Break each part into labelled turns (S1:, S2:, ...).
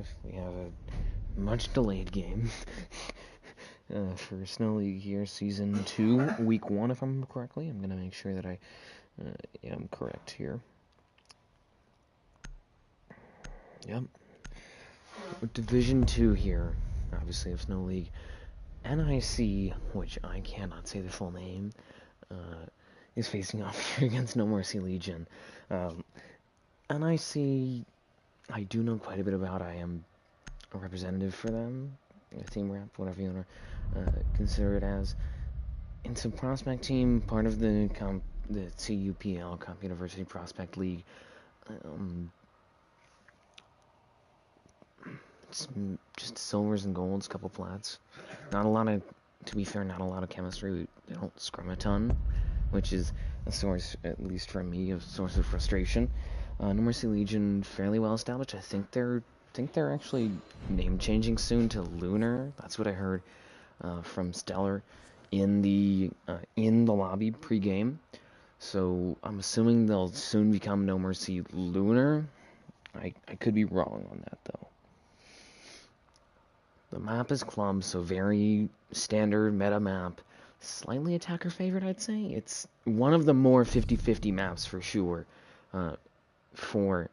S1: 5. We have a much delayed game for Snow League here, Season 2, Week 1, if I remember correctly. I'm going to make sure that I am correct here. Yep. Division 2 here, obviously, of Snow League. NIC, which I cannot say the full name, is facing off here against NoMercy Legion. NIC, I do know quite a bit about. I am a representative for them, a team rep, whatever you want to consider it as. It's a prospect team, part of the CUPL, Comp University Prospect League. It's just silvers and golds, couple plats. Not a lot of, to be fair, not a lot of chemistry. They don't scrum a ton, which is a source, at least for me, a source of frustration. NoMercy Legion, fairly well established. I think they're actually name changing soon to Lunar. That's what I heard from Stellar in the lobby pregame. So I'm assuming they'll soon become NoMercy Lunar. I could be wrong on that though. The map is Club, so very standard meta map. Slightly attacker favorite, I'd say. It's one of the more 50-50 maps for sure. For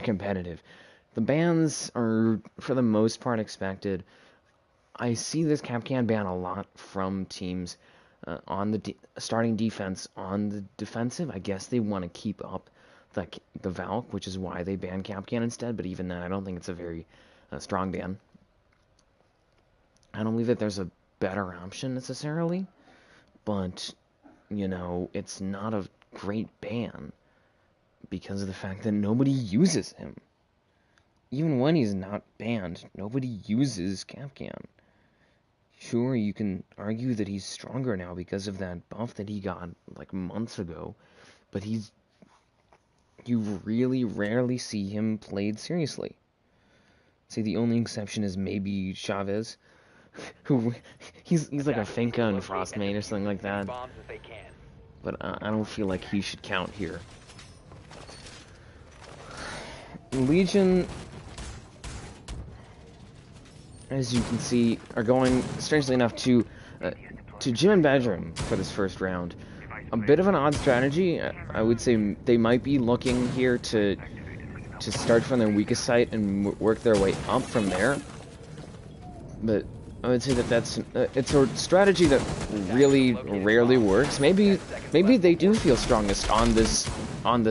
S1: competitive. The bans are, for the most part, expected. I see this Capcan ban a lot from teams on the starting defense. On the defensive, I guess they want to keep up the Valk, which is why they ban Capcan instead, but even then, I don't think it's a very strong ban. I don't believe that there's a better option necessarily, but, you know, it's not a great ban because of the fact that nobody uses him. Even when he's not banned, nobody uses Capcan. Sure, you can argue that he's stronger now because of that buff that he got, like, months ago, but you really rarely see him played seriously. See, the only exception is maybe Chavez, who, he's like a Finka and Frostmate or something like that, but I don't feel like he should count here. Legion, as you can see, are going, strangely enough, to gym and bedroom for this first round. A bit of an odd strategy. I would say they might be looking here to start from their weakest site and work their way up from there. But I would say that it's a strategy that really rarely works. Maybe they do feel strongest on this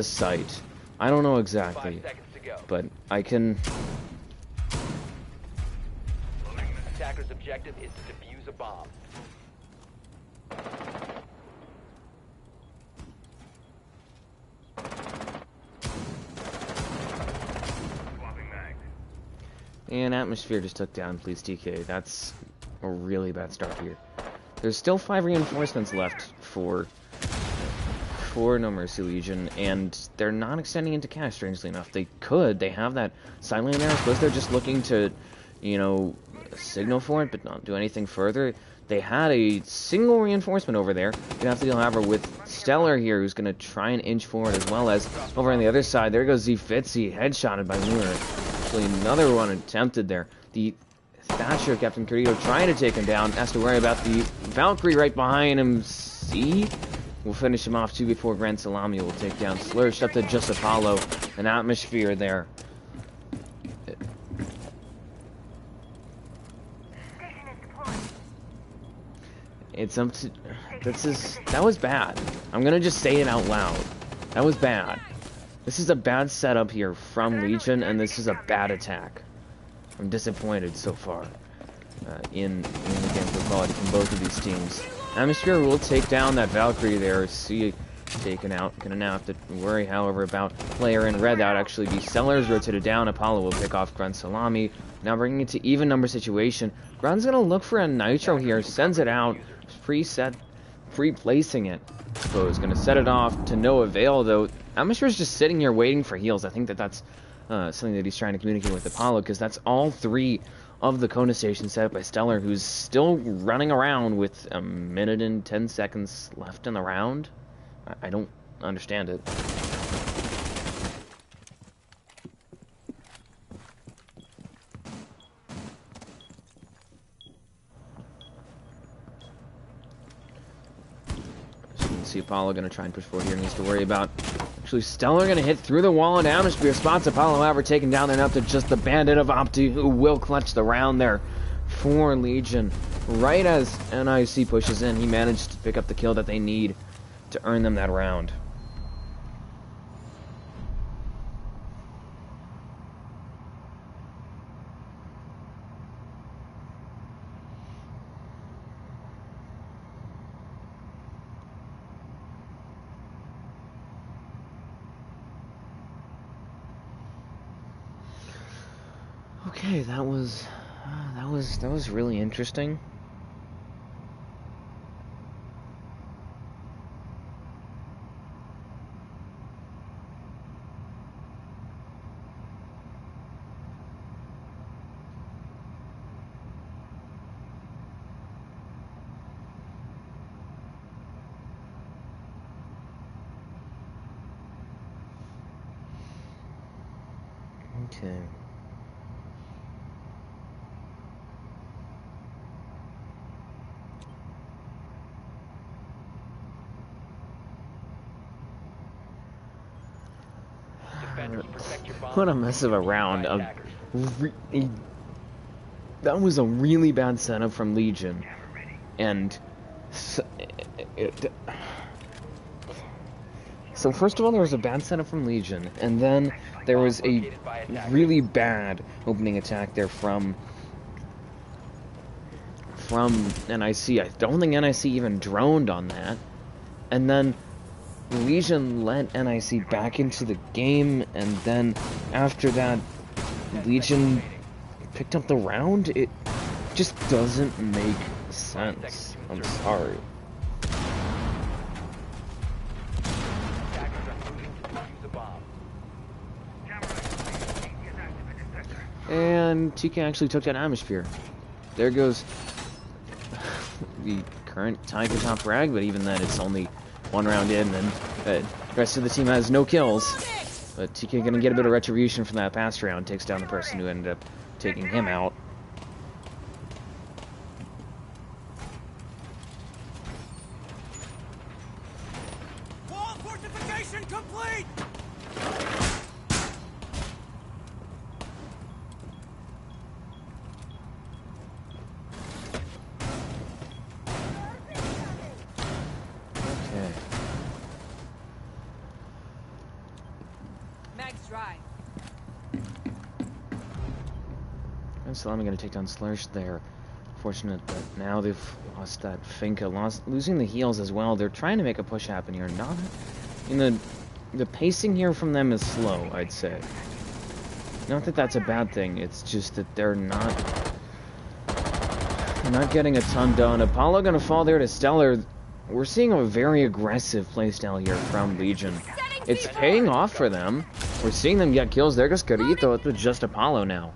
S1: site. I don't know exactly. But I can.
S2: Attacker's objective is to defuse a bomb.
S1: And Atmosphere just took down Please TK. That's a really bad start here. There's still 5 reinforcements left for NoMercy Legion, and they're not extending into cash, strangely enough. They could. They have that silent there. I suppose they're just looking to, you know, signal for it, but not do anything further. They had a single reinforcement over there. Gonna have to deal, however, with Stellar here, who's gonna try and inch forward, as well as over on the other side. There goes Z-Fitzy, headshotted by Lunar. Actually, another one attempted there. The Thatcher of Captain Carito trying to take him down. Has to worry about the Valkyrie right behind him. See? We'll finish him off too before Grand Salami will take down Slursh up to just Apollo. An Atmosphere there. It's up to... That was bad. I'm gonna just say it out loud. That was bad. This is a bad setup here from Legion, and this is a bad attack. I'm disappointed so far in the gameplay quality from both of these teams. Atmosphere will take down that Valkyrie there. See, taken out. Gonna now have to worry, however, about player in red. That would actually be Sellers rotated down. Apollo will pick off Grunt Salami. Now bringing it to even number situation. Grunt's gonna look for a Nitro here. Sends it out. Pre-placing it. So he's gonna set it off to no avail, though. Atmosphere's just sitting here waiting for heals. I think that's something that he's trying to communicate with Apollo, because that's all 3 of the Kona station set up by Stellar, who's still running around with 1 minute and 10 seconds left in the round. I don't understand it. NIC Apollo going to try and push forward here. Needs to worry about actually Stellar going to hit through the wall and Atmosphere spots Apollo, however, taken down there, up to just the Bandit of Opti, who will clutch the round there for Legion. Right as NIC pushes in, he managed to pick up the kill that they need to earn them that round. Okay, that was really interesting. Okay. What a mess of a round. That was a really bad setup from Legion. And so first of all, there was a bad setup from Legion, and then there was a really bad opening attack there from NIC. I don't think NIC even droned on that. And then Legion let NIC back into the game, and then after that, Legion picked up the round. It just doesn't make sense. I'm sorry. And TK actually took that Atmosphere. There goes the current tie for top frag, but even then it's only one round in, and the rest of the team has no kills. But TK gonna get a bit of retribution from that past round, takes down the person who ended up taking him out.
S3: Wall fortification complete!
S1: Salami going to take down Slursh there. Fortunate that now they've lost that Finka, losing the heals as well. They're trying to make a push happen here. Not in the pacing here from them is slow, I'd say. Not that that's a bad thing. It's just that they're not getting a ton done. Apollo going to fall there to Stellar. We're seeing a very aggressive playstyle here from Legion. It's paying off for them. We're seeing them get kills. There goes Carito. It's just Apollo now.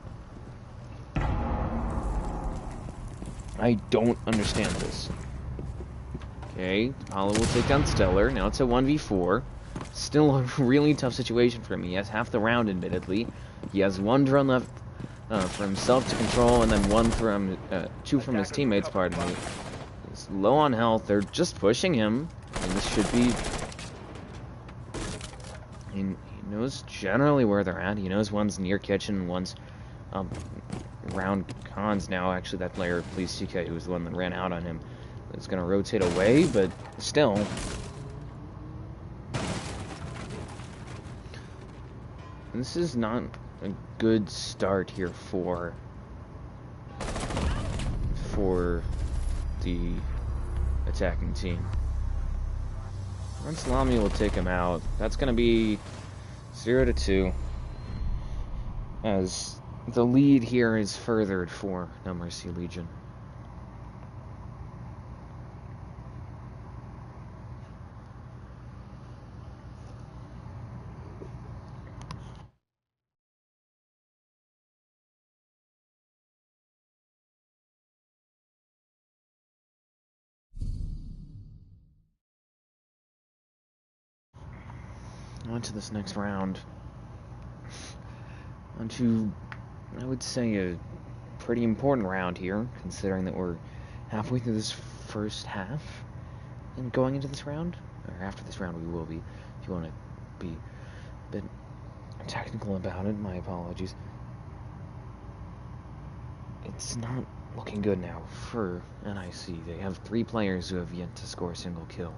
S1: I don't understand this. Okay, Apollo will take down Stellar. Now it's a 1v4. Still a really tough situation for him. He has half the round, admittedly. He has one drone left for himself to control, and then two from his teammates, pardon me. He's low on health. They're just pushing him. And this should be... He knows generally where they're at. He knows one's near kitchen, one's round cons now. Actually, that player, please TK, who was the one that ran out on him, is going to rotate away, but still. This is not a good start here for the attacking team. Once Lamy will take him out, that's going to be 0-2, as the lead here is furthered for NoMercy Legion. On to this next round. On to, I would say, a pretty important round here, considering that we're halfway through this first half and going into this round. or after this round we will be. If you want to be a bit technical about it, my apologies. It's not looking good now for NIC. They have 3 players who have yet to score a single kill.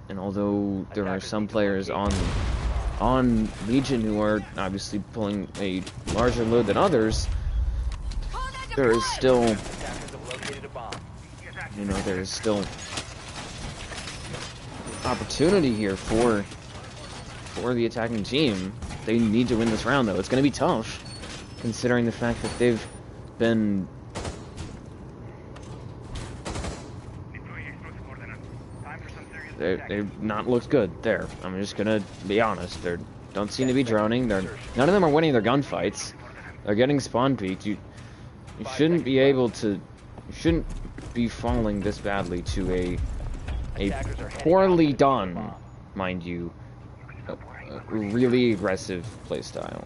S1: And although there are some players on Legion who are obviously pulling a larger load than others, there is still, you know, there is still opportunity here for the attacking team. They need to win this round, though. It's going to be tough, considering the fact that they've been they've not looked good there. I'm just gonna be honest. They don't seem to be droning. None of them are winning their gunfights. They're getting spawn peaked. You shouldn't be able to. You shouldn't be falling this badly to a poorly done, mind you, a really aggressive playstyle.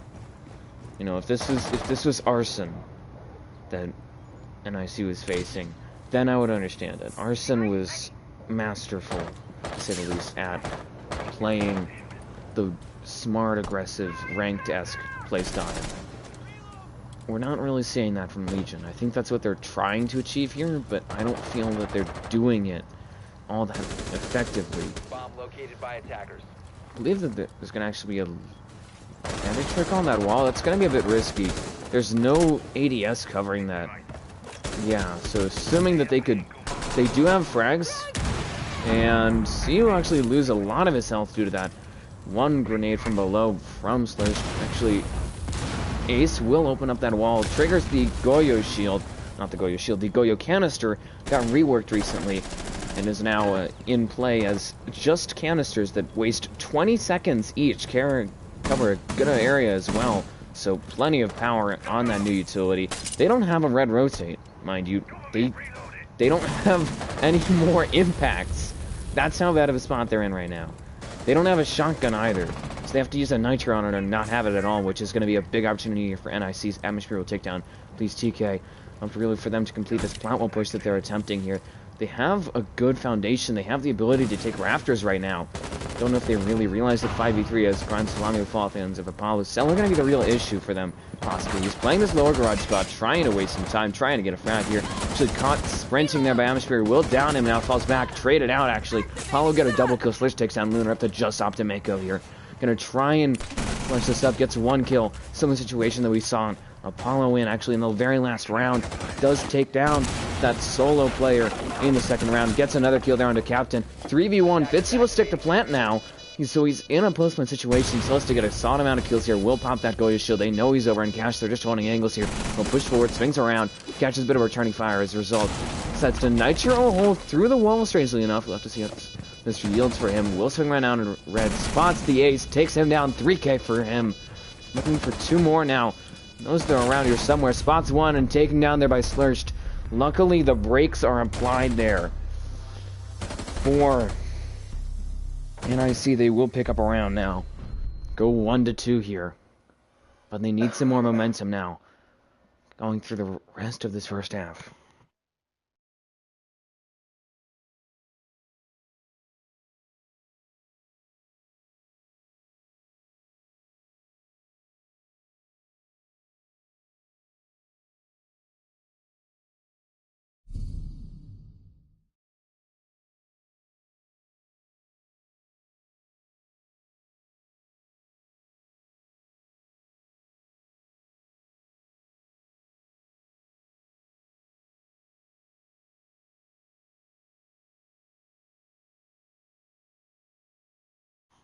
S1: You know, if this was Arson that NIC was facing, then I would understand it. Arson was masterful, to say the least, at playing the smart, aggressive, ranked-esque playstyle. We're not really seeing that from Legion. I think that's what they're trying to achieve here, but I don't feel that they're doing it all that effectively.
S2: Bomb located by attackers.
S1: I believe that there's going to actually be a damage trick on that wall. That's going to be a bit risky. There's no ADS covering that. Yeah, so assuming that they do have frags, and C will actually lose a lot of his health due to that one grenade from below from Slursh. Actually, Ace will open up that wall, triggers the Goyo shield, not the Goyo shield, the Goyo canister, got reworked recently, and is now in play as just canisters that waste 20 seconds each, cover a good area as well, so plenty of power on that new utility. They don't have a red rotate, mind you. They don't have any more impacts. That's how bad of a spot they're in right now. They don't have a shotgun either, so they have to use a nitro on it or not have it at all, which is going to be a big opportunity here for NIC's Atmosphere will take down. Please TK, really for them to complete this plant wall push that they're attempting here. They have a good foundation. They have the ability to take rafters right now. Don't know if they really realize that 5v3 as Grand Salami with Fall Fans of Apollo. Cellar going to be the real issue for them, possibly. He's playing this lower garage spot, trying to waste some time, trying to get a frag here. Actually caught sprinting there by Atmosphere. Will down him, now falls back, traded out actually. Apollo got a double kill. Slish takes down Lunar up to just Optimako here. Gonna try and flush this up, gets 1 kill. Similar situation that we saw Apollo win actually in the very last round. Does take down that solo player in the second round. Gets another kill down to Captain. 3v1. Fitzy will stick to plant now. So he's in a post-plant situation. He still has to get a solid amount of kills here. Will pop that Goya shield. They know he's over in cash. They're just holding angles here. He'll push forward, swings around, catches a bit of returning fire as a result. Sets to Nitro hole through the wall, strangely enough. We'll have to see if Mr. yields for him. Will swing right down in red. Spots the ace. Takes him down. 3k for him. Looking for 2 more now. Knows they're around here somewhere. Spots 1 and taken down there by Slurched. Luckily, the brakes are applied there. 4. NIC, they will pick up a round now. Go 1-2 here. But they need some more momentum now. Going through the rest of this first half.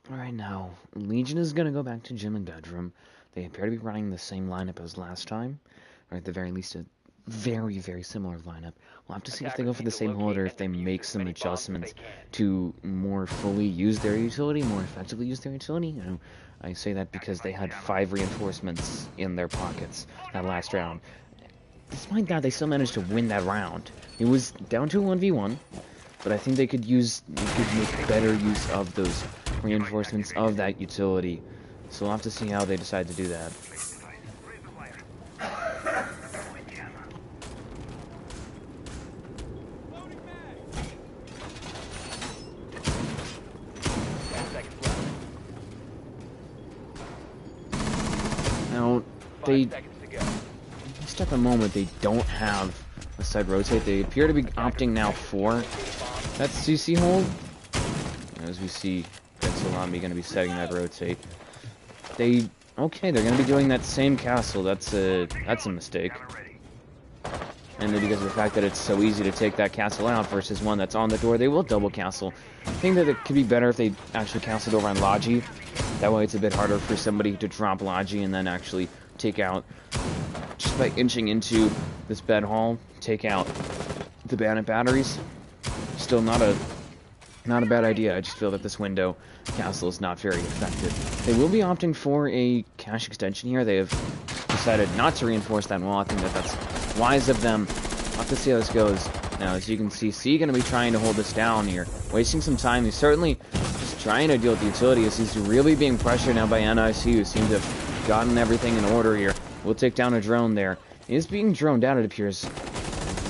S1: Alright, now, Legion is going to go back to gym and bedroom. They appear to be running the same lineup as last time, or at the very least a very, very similar lineup. We'll have to see if they go for the same hold or if they make some adjustments to more fully use their utility, more effectively use their utility. You know, I say that because they had 5 reinforcements in their pockets that last round. Despite that, they still managed to win that round. It was down to a 1v1, but I think they could make better use of those reinforcements of that utility. So we'll have to see how they decide to do that. they,
S2: 5 seconds to go.
S1: just at the moment, they don't have a side rotate. They appear to be opting now for that CC hold. As we see, Red Salami going to be setting that rotate. Okay, they're going to be doing that same castle. That's a mistake. And then because of the fact that it's so easy to take that castle out versus one that's on the door, they will double castle. I think that it could be better if they actually castled over on Logi. That way it's a bit harder for somebody to drop Logi and then actually take out, just by inching into this bed hall, take out the bandit batteries. Still not a bad idea. I just feel that this window castle is not very effective. They will be opting for a cache extension here. They have decided not to reinforce that wall. I think that that's wise of them. We'll have to see how this goes. Now, as you can see, C going to be trying to hold this down here. Wasting some time. He's certainly just trying to deal with the utility as he's really being pressured now by NIC, who seem to have gotten everything in order here. We'll take down a drone there. He is being droned out, it appears.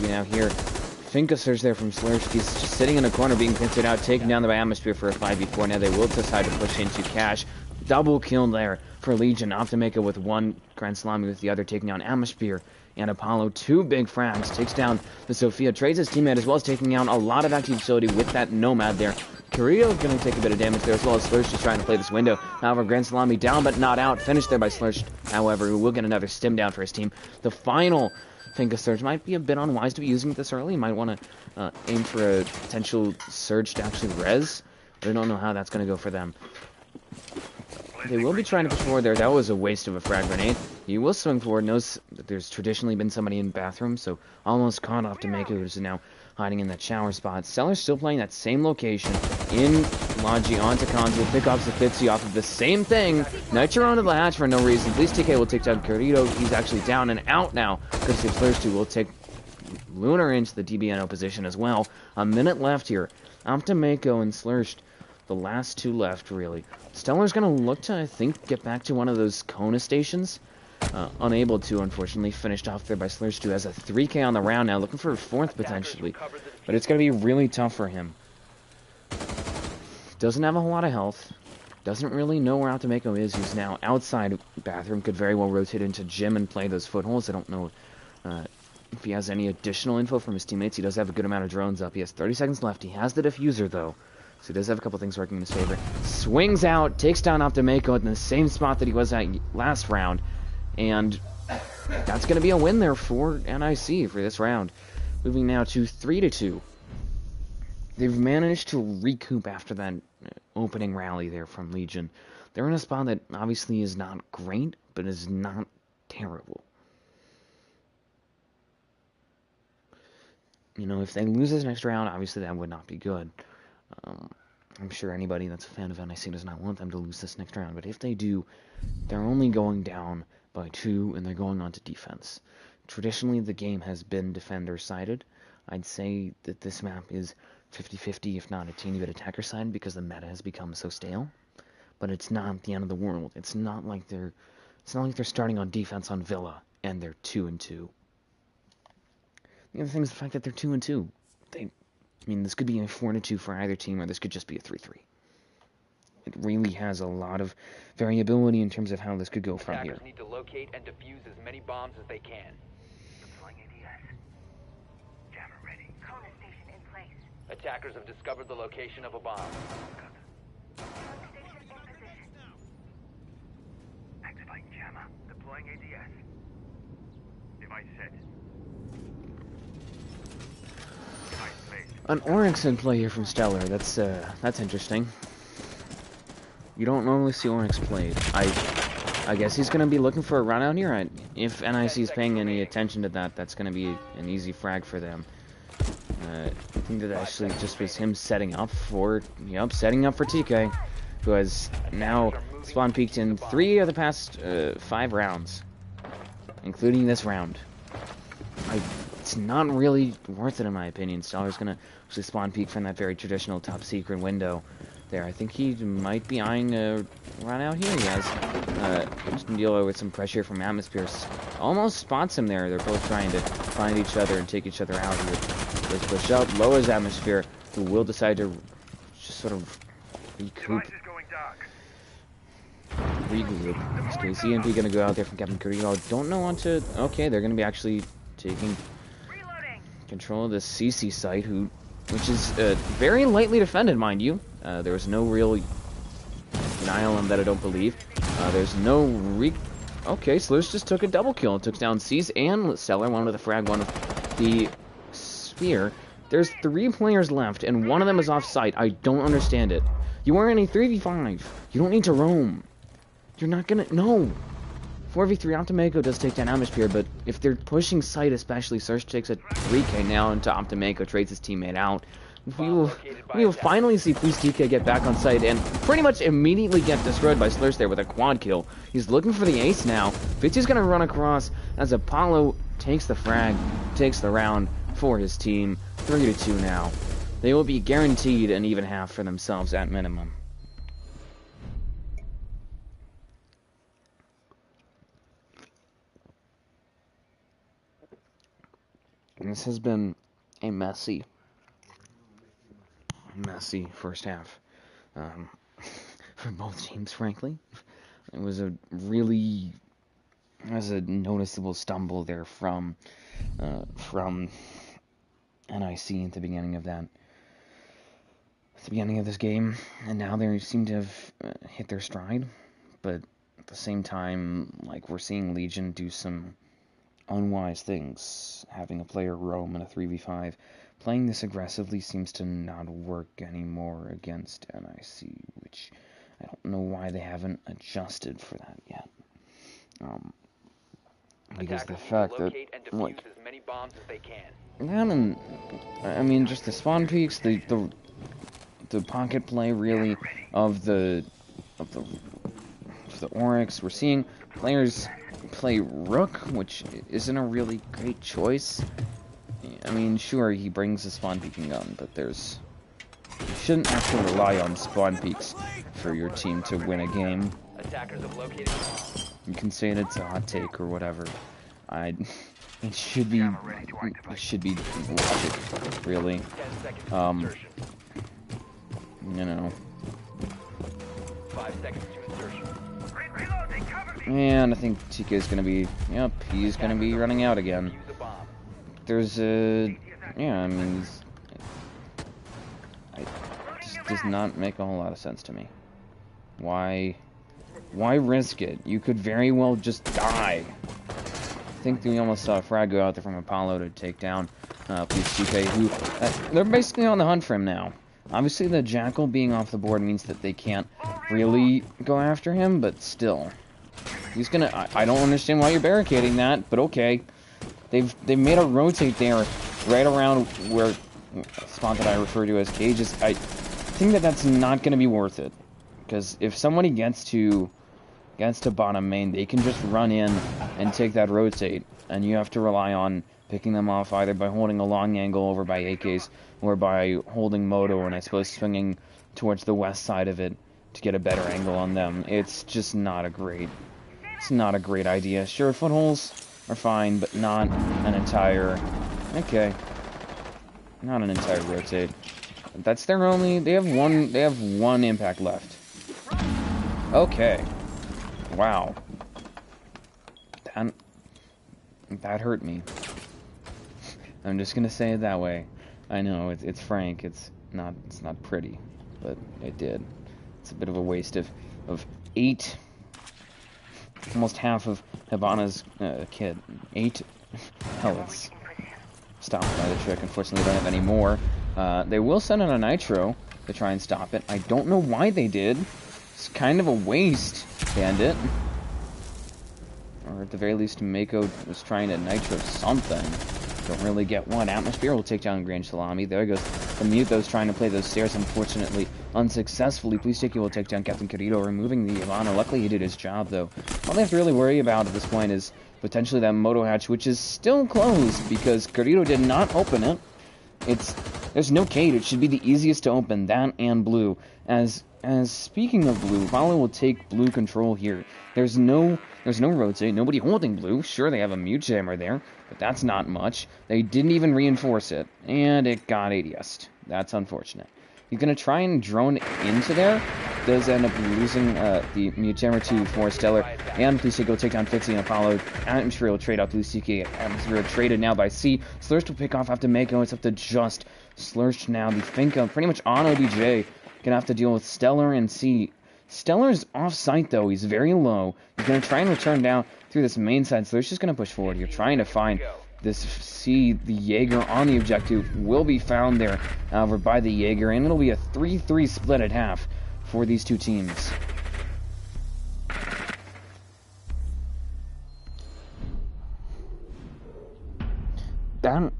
S1: We now hear Finkaster's there from Slursk. He's just sitting in a corner being pincered out, taken down by Atmosphere for a 5v4. Now they will decide to push into Cash. Double kill there for Legion. Optimeka with one, Grand Salami with the other, taking down Atmosphere and Apollo. Two big frags. Takes down the Sophia. Trades his teammate as well as taking out a lot of active utility with that Nomad there. Carrillo going to take a bit of damage there as well as Slursh just trying to play this window. However, Grand Salami down but not out. Finished there by Slursh. However, who will get another stim down for his team. The final Finka Surge might be a bit unwise to be using this early. You might want to aim for a potential Surge to actually res. But I don't know how that's going to go for them. They will be trying to push forward there. That was a waste of a frag grenade. He will swing forward. Knows that there's traditionally been somebody in the bathroom, so almost caught off to make it, who's now hiding in that shower spot. Seller's still playing that same location in Logi onto Cons. Will pick off Zafitzi off of the same thing. Nitro onto the hatch for no reason. Please TK will take down Carrito. He's actually down and out now because if Slursh 2 will take Lunar into the DBNO position as well. A minute left here. Optimeko and Slursh, the last two left, really. Stellar's going to look to, I think, get back to one of those Kona stations. Unable to, unfortunately. Finished off there by Slursh 2. Has a 3K on the round now. Looking for a fourth, potentially. But it's going to be really tough for him. Doesn't have a whole lot of health. Doesn't really know where Optimeko is. He's now outside bathroom. Could very well rotate into gym and play those footholds. I don't know if he has any additional info from his teammates. He does have a good amount of drones up. He has 30 seconds left. He has the diffuser, though. So he does have a couple things working in his favor. Swings out, takes down Optimeko in the same spot that he was at last round. And that's going to be a win there for NIC for this round. Moving now to 3-2. They've managed to recoup after that opening rally there from Legion. They're in a spot that obviously is not great, but is not terrible. You know, if they lose this next round, obviously that would not be good. I'm sure anybody that's a fan of NIC does not want them to lose this next round, but if they do, they're only going down by 2, and they're going on to defense. Traditionally, the game has been defender-sided. I'd say that this map is 50-50, if not a teeny bit attacker-sided, because the meta has become so stale. But it's not the end of the world. It's not like they're starting on defense on Villa, and they're 2-2. The other thing is the fact that they're 2-2. I mean, this could be a 4-2 for either team, or this could just be a 3-3. It really has a lot of variability in terms of how this could go from here.
S2: Attackers need to locate and defuse as many bombs as they can.
S3: Deploying ADS. Jammer ready.
S4: Kona station in place.
S2: Attackers have discovered the location of a bomb.
S4: Kona station in position.
S3: Activating jammer. Deploying ADS. Device set. Device placed.
S1: An Oryx in play here from Stellar. That's interesting. You don't normally see Oryx played. I guess he's going to be looking for a run out here. If NIC is paying any attention to that, that's going to be an easy frag for them. I think that actually just was him setting up for TK, who has now spawn peaked in 3 of the past 5 rounds, including this round. It's not really worth it in my opinion. Stellar's going to actually spawn peak from that very traditional top secret window there. I think he might be eyeing a run out here. He has just deal with some pressure from Atmospheres. Almost spots him there. They're both trying to find each other and take each other out here. Let's push up, lowers Atmosphere, who will decide to just sort of recoup.
S3: Device is going dark.
S1: regroup. Is KCMP gonna go out there from Captain Carrillo? Don't know what to... Okay, they're gonna be actually taking control of the CC site, which is very lightly defended, mind you. There was no real denial on that, I don't believe. There's no Okay, Slurs just took a double kill and took down C's and Stellar, one with a frag, one with the spear. There's 3 players left, and one of them is off site. I don't understand it. You are in a 3v5. You don't need to roam. You're not gonna... No! 4v3 Optimeco does take down Atmosphere, but if they're pushing site especially, Surge takes a 3k now into Optimeco, trades his teammate out. We will finally see Please DK get back on site and pretty much immediately get destroyed by Slurs there with a quad kill. He's looking for the ace now. Fitzy's gonna run across as Apollo takes the frag, takes the round for his team. 3-2 now. They will be guaranteed an even half for themselves at minimum. This has been a messy first half for both teams, frankly. It was a noticeable stumble there from NIC at the beginning of this game, and now they seem to have hit their stride, but at the same time, like, we're seeing Legion do some unwise things. Having a player roam in a 3v5, playing this aggressively seems to not work anymore against NIC, which I don't know why they haven't adjusted for that yet. Because the fact that, like, that and, I mean, just the spawn peaks, the pocket play really of the Oryx. We're seeing players play Rook, which isn't a really great choice. I mean, sure, he brings a spawn peeking gun, but you shouldn't have to rely on spawn peaks for your team to win a game. You can say that it's a hot take or whatever. It should be logic, really. You know.
S2: 5 seconds to insertion.
S1: And I think TK is gonna be, yep, he's gonna be running out again. There's yeah, I mean, it just does not make a whole lot of sense to me. Why risk it? You could very well just die. I think we almost saw a frag go out there from Apollo to take down Please TK, who, they're basically on the hunt for him now. Obviously, the Jackal being off the board means that they can't really go after him, but still. He's gonna... I don't understand why you're barricading that, but okay. They've made a rotate there, right around where spot that I refer to as cages. I think that that's not gonna be worth it, because if somebody gets to bottom main, they can just run in and take that rotate, and you have to rely on picking them off either by holding a long angle over by AKs or by holding Moto and I suppose swinging towards the west side of it to get a better angle on them. It's just not a great idea. Sure, footholes are fine, but not an entire... Okay. Not an entire rotate. That's their only... They have one impact left. Okay. Wow. That hurt me. I'm just gonna say it that way. I know, it's frank, it's not pretty, but it did. It's a bit of a waste of 8... Almost half of Hibana's kit. 8 pellets. Stopped by the trick. Unfortunately, they don't have any more. They will send in a Nitro to try and stop it. I don't know why they did. It's kind of a waste, Bandit. Or at the very least, Mako was trying to Nitro something. Don't really get one. Atmosphere will take down Grange Salami. There goes the mute that was trying to play those stairs, unfortunately, unsuccessfully. Please take you will take down Captain Carrillo, removing the Ivana. Luckily, he did his job, though. All they have to really worry about at this point is potentially that Moto hatch, which is still closed because Carrillo did not open it. There's no Kate. It should be the easiest to open, that and blue. As speaking of blue, Valo will take blue control here. There's no rotate, nobody holding blue. Sure, they have a mute jammer there, but that's not much. They didn't even reinforce it, and it got ADS'd. That's unfortunate. He's gonna try and drone into there. does end up losing the Mutamer to for Stellar, and Police TK will take down Fixie and Apollo. Atmosphere will trade out Police TK. Atmosphere traded now by C. Slurst will pick off after Mako. It's up to Just. Slurst now, the Finka, pretty much on OBJ. Gonna have to deal with Stellar and C. Stellar's off-site, though. He's very low. He's going to try and return down through this main side. Slurst's just going to push forward here, trying to find this C. The Jaeger on the objective will be found there, however, by the Jaeger, and it'll be a 3-3 split at half for these two teams. That...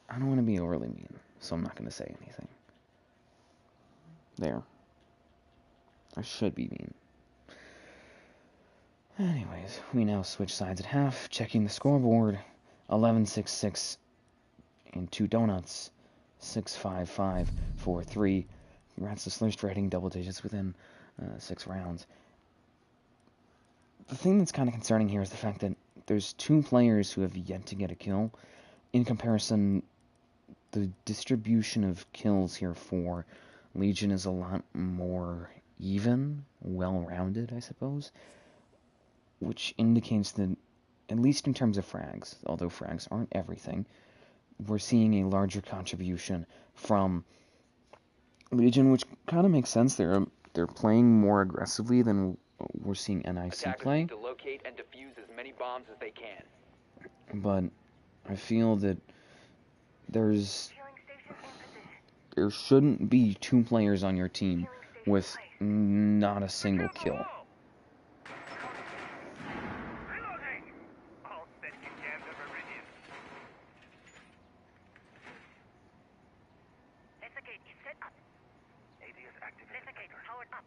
S1: I don't want to be overly mean, so I'm not going to say anything. There. I should be mean. Anyways, we now switch sides at half, checking the scoreboard. 11-6-6 and 2 donuts. 6-5-5 for 3. Congrats to Slurst for hitting double digits within 6 rounds. The thing that's kind of concerning here is the fact that there's 2 players who have yet to get a kill. In comparison, the distribution of kills here for Legion is a lot more even, well-rounded, I suppose, which indicates that, at least in terms of frags, although frags aren't everything, we're seeing a larger contribution from Legion, which kind of makes sense. They're playing more aggressively than we're seeing NIC play.
S2: To locate and defuse as many bombs as they can.
S1: But I feel that there shouldn't be 2 players on your team with not a single kill.
S3: Reloading! All set to jam the meridian.
S4: Laser gate is set up.
S3: AD is activated.
S4: Laser gate powered up.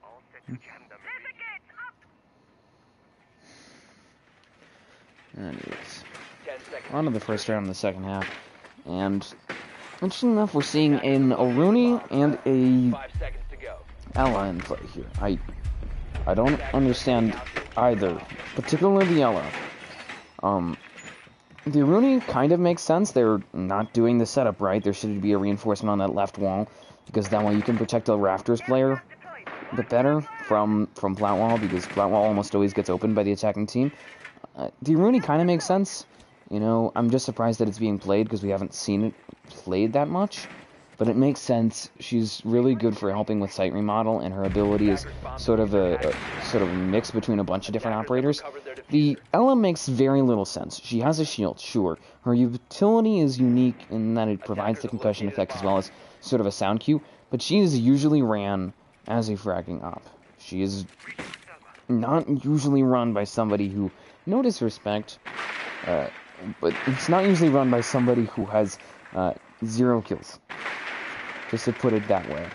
S3: All set to jam the
S4: Laser
S3: meridian.
S4: gates up.
S1: Anyways,
S2: 10 seconds.
S1: on to the first round of the second half, and interesting enough, we're seeing an Aruni and a
S2: 5 seconds to go.
S1: Ella in play here. I don't understand either, particularly the Ella. The Aruni kind of makes sense. They're not doing the setup right. There should be a reinforcement on that left wall, because that way you can protect a Rafters player a bit better from plat wall, because plat wall almost always gets opened by the attacking team. The Aruni kind of makes sense. You know, I'm just surprised that it's being played, because we haven't seen it played that much. But it makes sense. She's really good for helping with site remodel, and her ability is sort of a mix between a bunch of different operators. The Ella makes very little sense. She has a shield, sure. Her utility is unique in that it provides the concussion effect as well as sort of a sound cue, but she is usually ran as a fragging op. She is not usually run by somebody who, no disrespect, but it's not usually run by somebody who has 0 kills. Just to put it that way.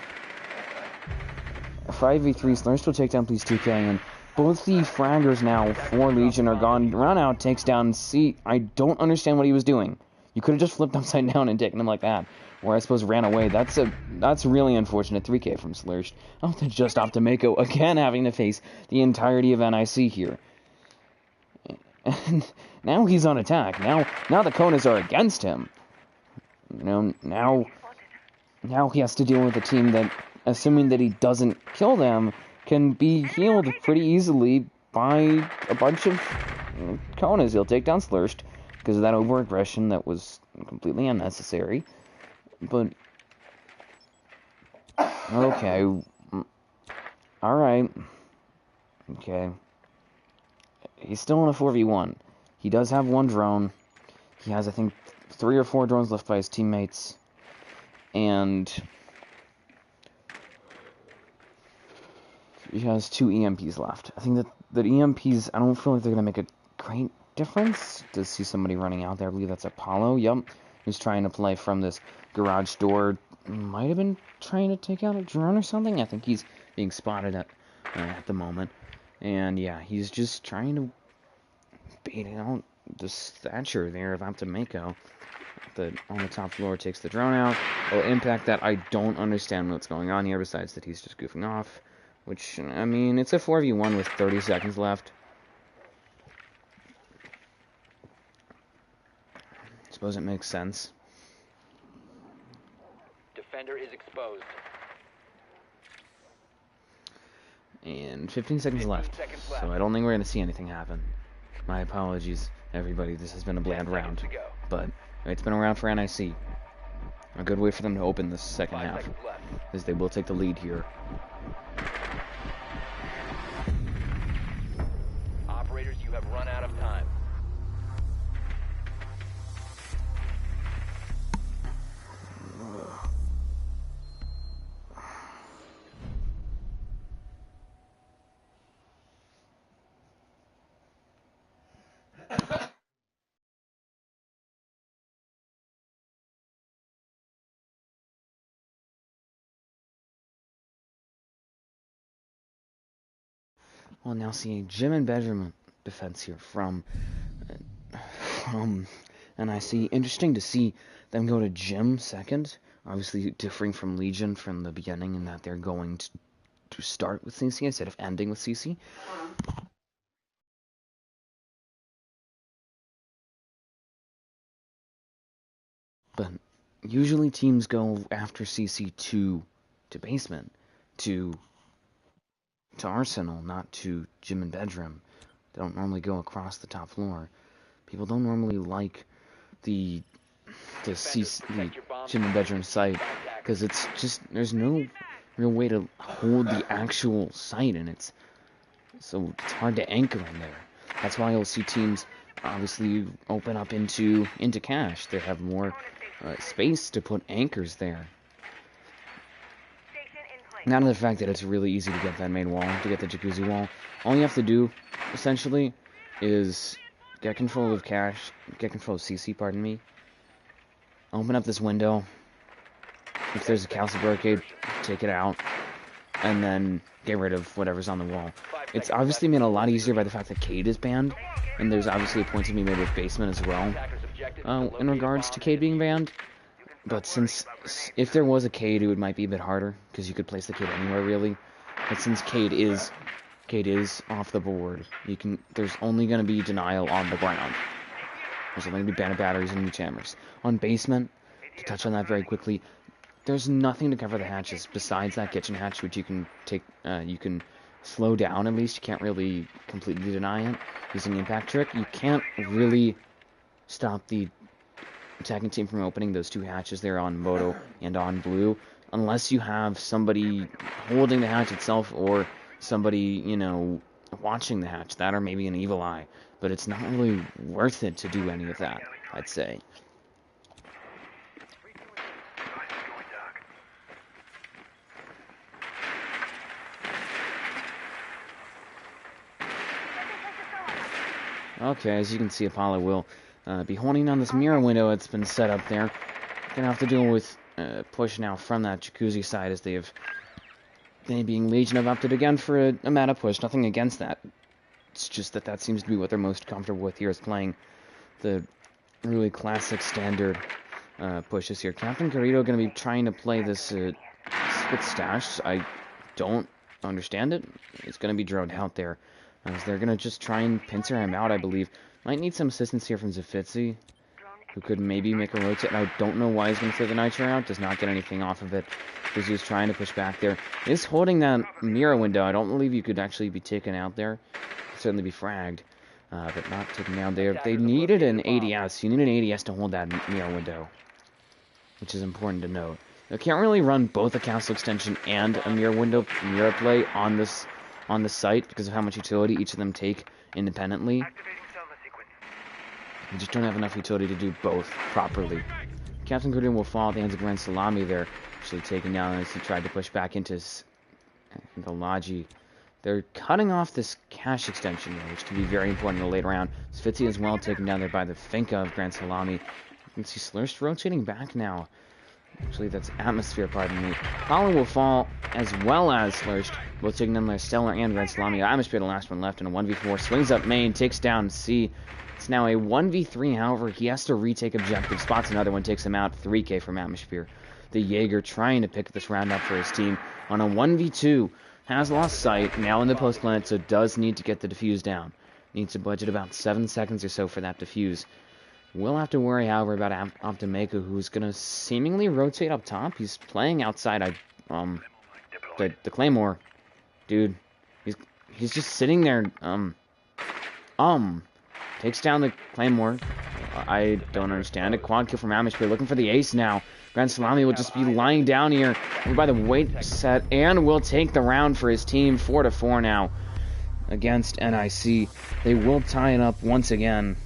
S1: 5v3, Slurst will take down Police TK, and both the fraggers now for Legion are gone. Run out takes down C. I don't understand what he was doing. You could have just flipped upside down and taken him like that. Or I suppose ran away. That's really unfortunate. 3k from Slurst. Oh, they're just off to Mako again, having to face the entirety of NIC here. And now he's on attack. Now the Konas are against him. You know, now he has to deal with a team that, assuming that he doesn't kill them, can be healed pretty easily by a bunch of Konas. He'll take down Slurst because of that over-aggression that was completely unnecessary. But, okay. Alright. Okay. He's still in a 4v1. He does have 1 drone. He has, I think, 3 or 4 drones left by his teammates. And he has 2 EMPs left. I think that EMPs, I don't feel like they're going to make a great difference. To see somebody running out there, I believe that's Apollo. Yep. He's trying to play from this garage door. Might have been trying to take out a drone or something. I think he's being spotted at the moment. And yeah, he's just trying to bait out this Thatcher there of Optimako. That on the top floor takes the drone out. Will impact that. I don't understand what's going on here, besides that he's just goofing off. Which, I mean, it's a 4v1 with 30 seconds left. I suppose it makes sense.
S2: Defender is exposed.
S1: And 15 seconds
S2: 15
S1: left.
S2: seconds left.
S1: So I don't think we're going to see anything happen. My apologies, everybody. This has been a
S2: 10
S1: bland
S2: seconds
S1: round.
S2: to go.
S1: But it's been a round for NIC. A good way for them to open this second
S2: 5
S1: half,
S2: seconds left.
S1: as they will take the lead here.
S2: Operators, you have run out of time.
S1: Well, now seeing Jim and bedroom defense here from NIC. Interesting to see them go to Jim second. Obviously differing from Legion from the beginning in that they're going to start with CC instead of ending with CC. But usually teams go after CC to basement, to Arsenal, not to gym and bedroom. They don't normally go across the top floor. People don't normally like the gym and bedroom site because it's just there's no real way to hold the actual site, and it's hard to anchor in there. That's why you'll see teams obviously open up into cache. They have more space to put anchors there. Not to the fact that it's really easy to get that main wall, to get the jacuzzi wall. All you have to do, essentially, is get control of cache, get control of CC, pardon me. Open up this window. If there's a castle barricade, take it out. And then get rid of whatever's on the wall. It's obviously made a lot easier by the fact that Cade is banned. And there's obviously a point to be made with basement as well. In regards to Cade being banned. But since, if there was a Cade, it might be a bit harder, because you could place the Cade anywhere, really. But since Cade is off the board, there's only going to be denial on the ground. There's only going to be banned batteries and enchantments. On basement, to touch on that very quickly, there's nothing to cover the hatches besides that kitchen hatch, which you can you can slow down at least. You can't really completely deny it using the impact trick. You can't really stop the attacking team from opening those two hatches there on Moto and on Blue, unless you have somebody holding the hatch itself or somebody, watching the hatch, that or maybe an evil eye. But it's not really worth it to do any of that, I'd say. Okay, as you can see, Apollo will be holding down this mirror window that's been set up there. Gonna have to deal with push now from that jacuzzi side as they being Legion have opted again for a meta push. Nothing against that. It's just that seems to be what they're most comfortable with here, is playing the really classic standard pushes here. Captain Garrido going to be trying to play this split stash. I don't understand it. It's going to be droned out there. As they're going to just try and pincer him out, I believe. Might need some assistance here from Zafitzi, who could maybe make a rotate. I don't know why he's going to throw the Nitro out. Does not get anything off of it. He's trying to push back there. Is holding that mirror window. I don't believe you could actually be taken out there. Certainly be fragged, but not taken down there. They needed an ADS. You need an ADS to hold that mirror window, which is important to note. You can't really run both a castle extension and a mirror play on this site because of how much utility each of them take independently. You just don't have enough utility to do both properly. Captain Gruden will fall at the hands of Grand Salami there, actually taken down as he tried to push back into the Logi. They're cutting off this cache extension here, which can be very important in the late round. Fitzy as well taken down there by the Finca of Grand Salami. You can see Slurst rotating back now. Actually, that's Atmosphere, pardon me. Holland will fall, as well as Slurst, both taking down their Stellar and Grand Salami. Atmosphere, the last one left, in a 1v4. Swings up main, takes down C. It's now a 1v3, however, he has to retake objective. Spots another one, takes him out. 3k from Atmosphere. The Jaeger trying to pick this round up for his team on a 1v2. Has lost sight, now in the post planet, so does need to get the defuse down. Needs to budget about 7 seconds or so for that defuse. We'll have to worry, however, about Optimeka, who's going to seemingly rotate up top. He's playing outside the Claymore. Dude, he's just sitting there, takes down the Claymore. I don't understand it. Quad kill from Atmosphere, looking for the ace now. Grand Salami will just be lying down here by the weight set, and will take the round for his team, 4-4 now against NIC. They will tie it up once again.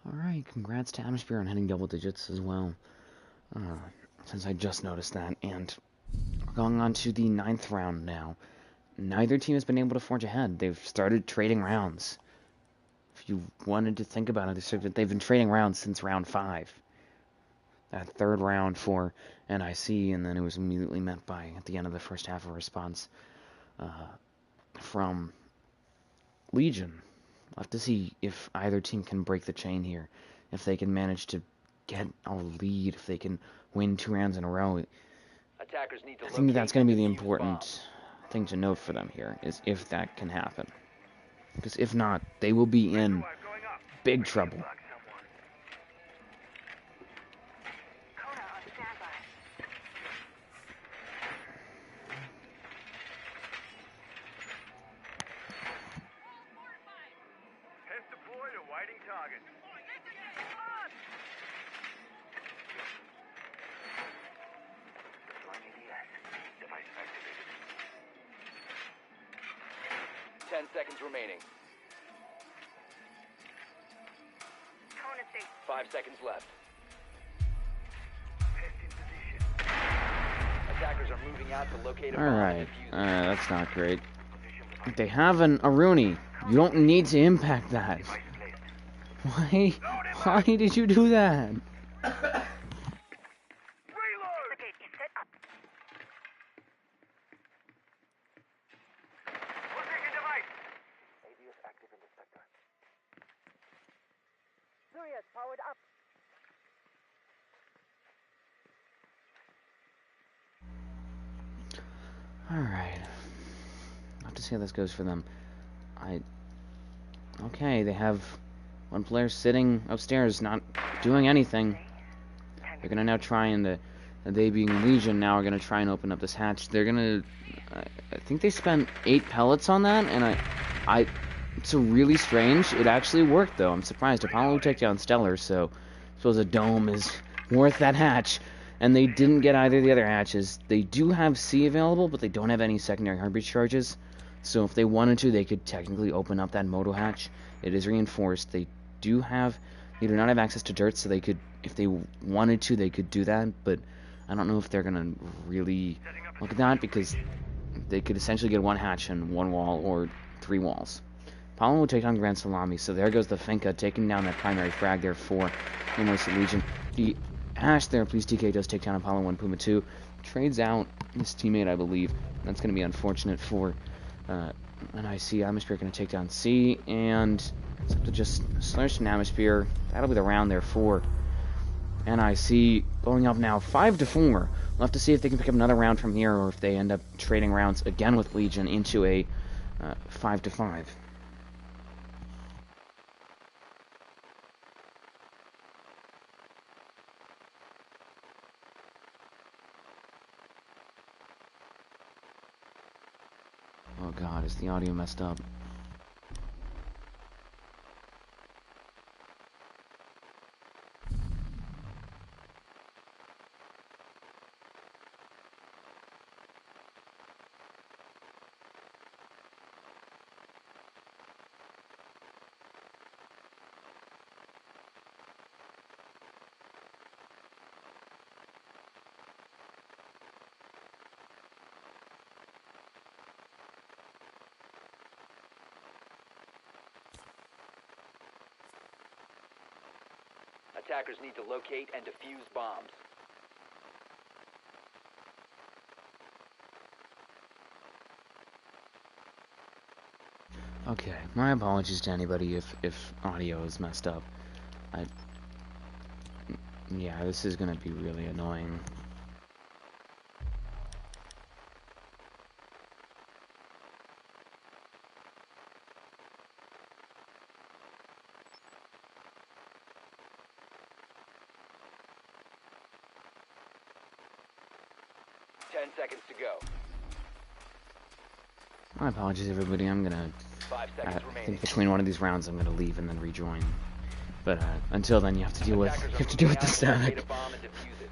S1: Alright, congrats to Atmosphere on hitting double digits as well. Since I just noticed that. And we're going on to the 9th round now. Neither team has been able to forge ahead. They've started trading rounds. If you wanted to think about it, they've been trading rounds since round 5. That third round for NIC, and then it was immediately met by, at the end of the first half, a response from Legion. We'll have to see if either team can break the chain here. If they can manage to get a lead, if they can win 2 rounds in a row.
S2: Attackers need to
S1: I think that's going to be the
S2: defuse
S1: important
S2: bombs.
S1: thing to note for them here, is if that can happen. Because if not, they will be in
S3: Going up.
S1: big trouble.
S3: Block someone.
S4: Kona on standby.
S3: Test deployed, awaiting target. Deploying ADS. Device activated.
S2: 10 seconds remaining.
S4: Kona station.
S2: 5 seconds left.
S3: Test in position.
S2: Attackers are moving out to locate a bomb
S1: Alright,
S2: and defuse it.
S1: that's not great.
S3: Position for
S1: They have an Aruni. You don't need to impact that.
S3: device placed.
S1: Why did you do that?
S3: Reload!
S4: Gate is set up.
S3: Position device. ADS active in the sector.
S4: Sirius powered up.
S1: Alright. I'll have to see how this goes for them. Okay, they have one player sitting upstairs, not doing anything. They're gonna now try and, they being Legion now are gonna try and open up this hatch. They're gonna, I think they spent 8 pellets on that, and it's a really strange. It actually worked though. I'm surprised. Apollo took down Stellar, so I suppose a dome is worth that hatch. And they didn't get either of the other hatches. They do have C available, but they don't have any secondary heartbeat charges. So if they wanted to, they could technically open up that moto hatch. It is reinforced. They do not have access to dirt, so they could, if they wanted to, they could do that. But I don't know if they're gonna really look at that, because they could essentially get 1 hatch and 1 wall or 3 walls. Apollo will take on Grand Salami, so there goes the Finka, taking down that primary frag there for NoMercy Legion. The Ash there, please TK, does take down Apollo 1, Puma 2. Trades out his teammate, I believe. That's going to be unfortunate for NIC. Atmosphere going to take down C, and it's up to just Slursh and Atmosphere. That'll be the round there for NIC. Going up now 5-4. We'll have to see if they can pick up another round from here, or if they end up trading rounds again with Legion into a 5-5. Oh god, is the audio messed up?
S2: Attackers need to locate and defuse bombs.
S1: Okay, my apologies to anybody if audio is messed up. Yeah, this is gonna be really annoying.
S2: Ten seconds to go.
S1: My apologies, everybody. I'm gonna.
S2: 5
S1: I
S2: seconds remaining.
S1: think between one of these rounds, I'm gonna leave and then rejoin. But until then, you have to deal with
S2: Attackers
S1: you
S2: are
S1: have to deal with
S2: moving
S1: the
S2: out to locate
S1: static.
S2: a bomb and defuse it.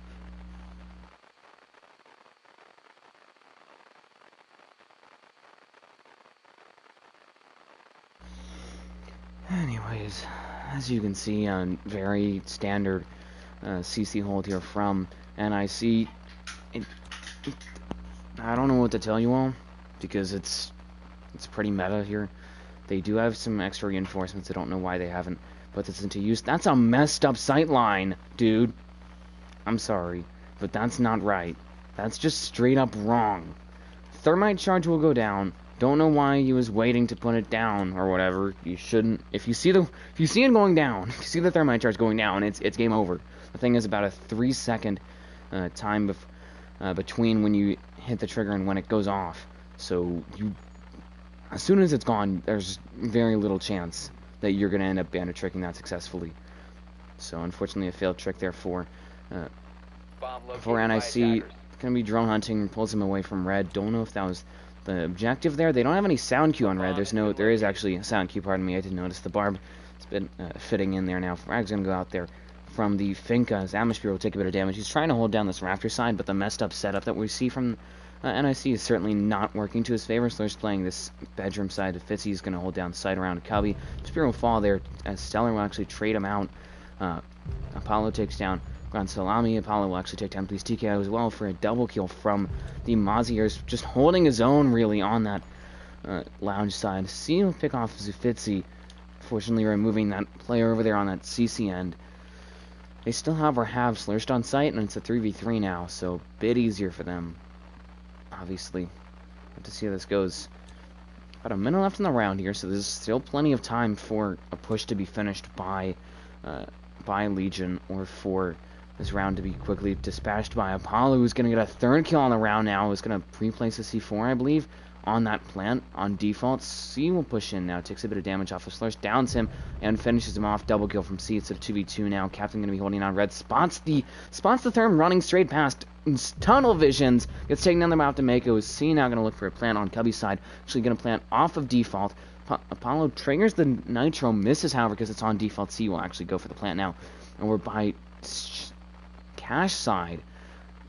S1: Anyways, as you can see on very standard CC hold here from NIC, it, I don't know what to tell you all because it's pretty meta here. They do have some extra reinforcements. I don't know why they haven't put this into use. That's a messed up sight line, dude. I'm sorry, but that's not right. That's just straight up wrong. Thermite charge will go down. Don't know why he was waiting to put it down or whatever. You shouldn't. If you see it going down, if you see the thermite charge going down, it's game over. The thing is about a 3-second time between when you hit the trigger and when it goes off. So as soon as it's gone, there's very little chance that you're gonna end up bandit tricking that successfully. So unfortunately, a failed trick there for
S2: Bomb located
S1: for
S2: by
S1: NIC.
S2: attackers.
S1: Gonna be drone hunting, pulls him away from red. Don't know if that was the objective there. They don't have any sound cue on red. There is actually a sound cue, pardon me. I didn't notice the barb. It's been fitting in there now. Frag's gonna go out there from the Finca. As Atmosphere will take a bit of damage. He's trying to hold down this Raptor side, but the messed up setup that we see from NIC is certainly not working to his favor. So he's playing this bedroom side. Fitzy is gonna hold down side around Cubby. Spear will fall there as Stellar will actually trade him out. Apollo takes down Grand Salami. Apollo will actually take down Please TKO as well for a double kill from the Maziers, just holding his own really on that lounge side. C will pick off Zufitzi, fortunately removing that player over there on that CC end. They still have our halves lurched on site, and it's a 3v3 now, so a bit easier for them, obviously. Have to see how this goes. About a minute left in the round here, so there's still plenty of time for a push to be finished by Legion, or for this round to be quickly dispatched by Apollo, who's going to get a third kill on the round now. Is going to pre-place a C4, I believe, on that plant on default. C will push in now, takes a bit of damage off of Slursh, downs him, and finishes him off. Double kill from C. It's a 2v2 now. Captain going to be holding on red. Spots the therm running straight past. Tunnel visions. Gets taken down the map to Mako. Is C now going to look for a plant on Cubby's side. Actually going to plant off of default. Apollo triggers the Nitro, misses, however, because it's on default. C will actually go for the plant now. And we're by Cash side,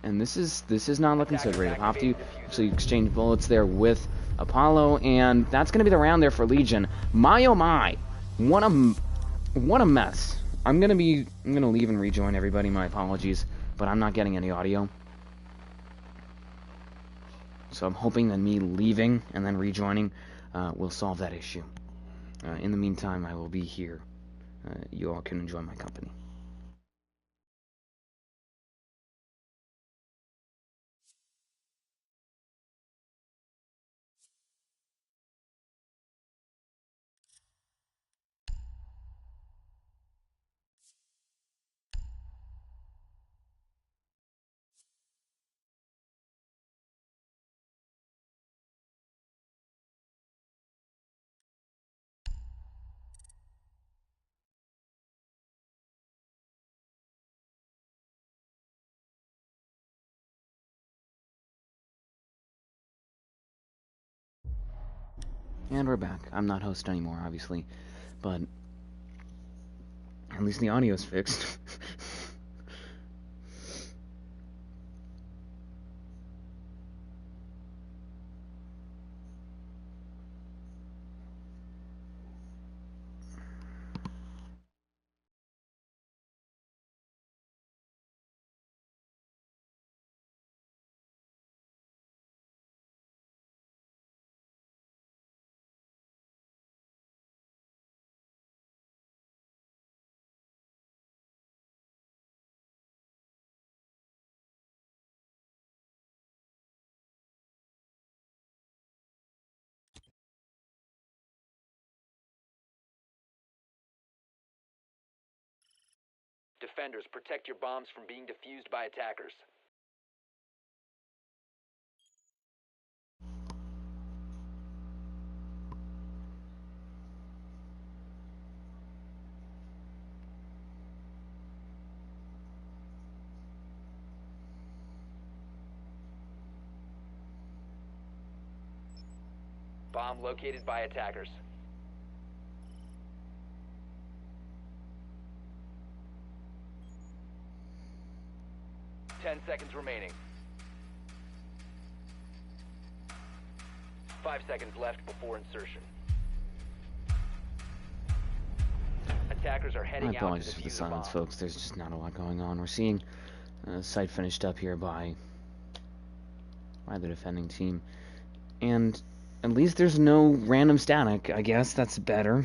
S1: and this is not looking so great. I'll have to actually exchange bullets there with Apollo, and that's going to be the round there for Legion. My oh my, what a mess. I'm gonna leave and rejoin everybody. My apologies, but I'm not getting any audio, so I'm hoping that me leaving and then rejoining will solve that issue. In the meantime, I will be here. You all can enjoy my company. And we're back. I'm not host anymore, obviously, but at least the audio's fixed.
S2: Defenders, protect your bombs from being defused by attackers. Bomb located by attackers. Ten seconds remaining. 5 seconds left before insertion. Attackers are
S1: My
S2: heading out to
S1: apologies for the
S2: defuse a
S1: silence,
S2: bomb.
S1: folks. There's just not a lot going on. We're seeing the site finished up here by the defending team. And at least there's no random static. I guess that's better.